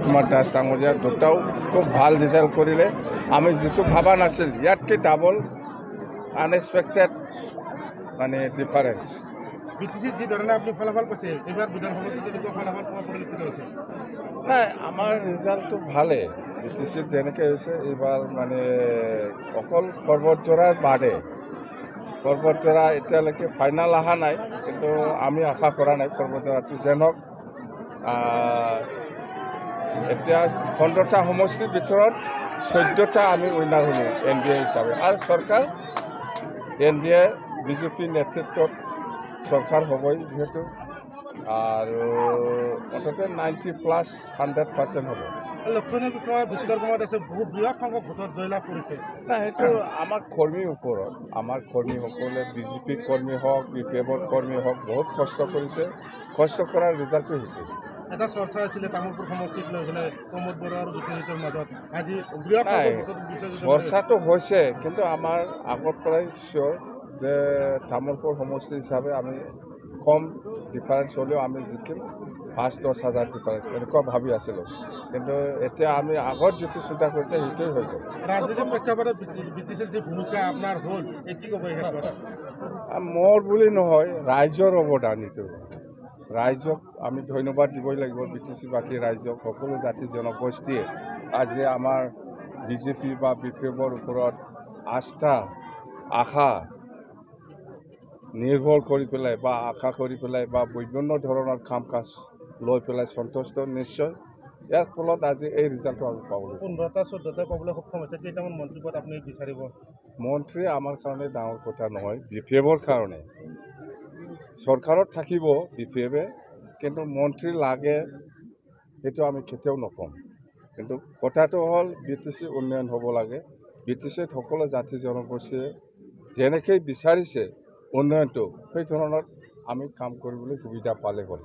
কুমাৰ দাস ডাঙৰীয়া দুটাও খুব ভাল ৰিজাল্ট কৰিলে। আমি যিটো ভাবা নাছিল ইয়াতকৈ ডাবল আনএক্সপেক্টেড মানে ডিফাৰেঞ্চ। বিটিচিত যি ধৰণে আপুনি ফলাফল পাইছে, এইবাৰ বিধানসভাতো তেনেকুৱা ফলাফল পোৱা পৰিলক্ষিত হৈছে। নাই, আমাৰ ৰিজাল্টটো ভালেই। বিটিচিত যেনেকৈ হৈছে এইবাৰ মানে অকল পৰ্বতজোৰাৰ বাদে পৰ্বতজোৰা এতিয়ালৈকে ফাইনেল অহা নাই, কিন্তু আমি আশা কৰা নাই পৰ্বতজোৰাটো যেনক এতিয়া 15টা সমষ্টিৰ ভিতৰত 14টা আমি উইনাৰ হ'লোঁ NDA হিচাপে। আৰু চৰকাৰ NDA বিজেপি নেতৃত্বত চৰকাৰ হ'বই যিহেতু, আৰু মুঠতে 90+100% হ'ব। লক্ষণীয় বিষয়ে উত্তৰ কুমাৰ দাসে বহু বৃহৎ সংখ্যক ভোটত জয়লাভ কৰিছে। নাই, সেইটো আমাৰ কৰ্মীৰ ওপৰত। আমাৰ কৰ্মীসকলে বিজেপি কৰ্মী হওক, BPF কৰ্মী হওক বহুত কষ্ট কৰিছে। কষ্ট কৰাৰ ৰিজাল্টটো সেইটো। এটা চৰ্চা আছিলে তামোলপুৰ সমষ্টিক লৈ পেলাই প্ৰমোদ বড়ো আৰু বিশ্বজিতৰ মাজত, আজি বৃহৎ নাই, সংখ্যক ভোটত বিশ্বজিত চৰ্চাটো হৈছে, কিন্তু আমাৰ আগৰ পৰাই চিয়'ৰ যে তামোলপুৰ সমষ্টি হিচাপে আমি কম ডিফাৰেঞ্চ হ'লেও আমি জিকিম, 5-10 হাজাৰ ডিফাৰেঞ্চ এনেকুৱা ভাবি আছিলোঁ। কিন্তু এতিয়া আমি আগত যিটো চিন্তা কৰিছে সেইটোৱে হৈ গ'ল। ৰাজনীতিৰ প্ৰেক্ষাপটত বিটিচিৰ যি ভূমিকা আপোনাৰ হ'ল, এই কি ক'ব এই ক্ষেত্ৰত? মোৰ বুলি নহয়, ৰাইজৰ অৱদান এইটো। ৰাইজক আমি ধন্যবাদ দিবই লাগিব, বিটিচিবাসী ৰাইজক। সকলো জাতি জনগোষ্ঠীয়ে আজি আমাৰ বিজেপি বা BPFৰ ওপৰত আস্থা আশা নিৰ্ভৰ কৰি পেলাই বা আশা কৰি পেলাই বা বিভিন্ন ধৰণৰ কাম কাজ লৈ পেলাই সন্তুষ্ট নিশ্চয়। ইয়াৰ ফলত আজি এই ৰিজাল্টটো আমি পাবলৈ 15টা 14টা পাবলৈ সক্ষম হৈছে। কেইটামান মন্ত্ৰী পদ আপুনি বিচাৰিব? মন্ত্ৰী আমাৰ কাৰণে ডাঙৰ কথা নহয়, BPFৰ কাৰণে। চৰকাৰত থাকিব BPFে, কিন্তু মন্ত্ৰী লাগে সেইটো আমি কেতিয়াও নকওঁ। কিন্তু কথাটো হ'ল বিটিচি উন্নয়ন হ'ব লাগে। বিটিচিত সকলো জাতি জনগোষ্ঠীয়ে যেনেকৈ বিচাৰিছে উন্নয়নটো, সেই ধৰণৰ আমি কাম কৰিবলৈ সুবিধা পালে হ'ল।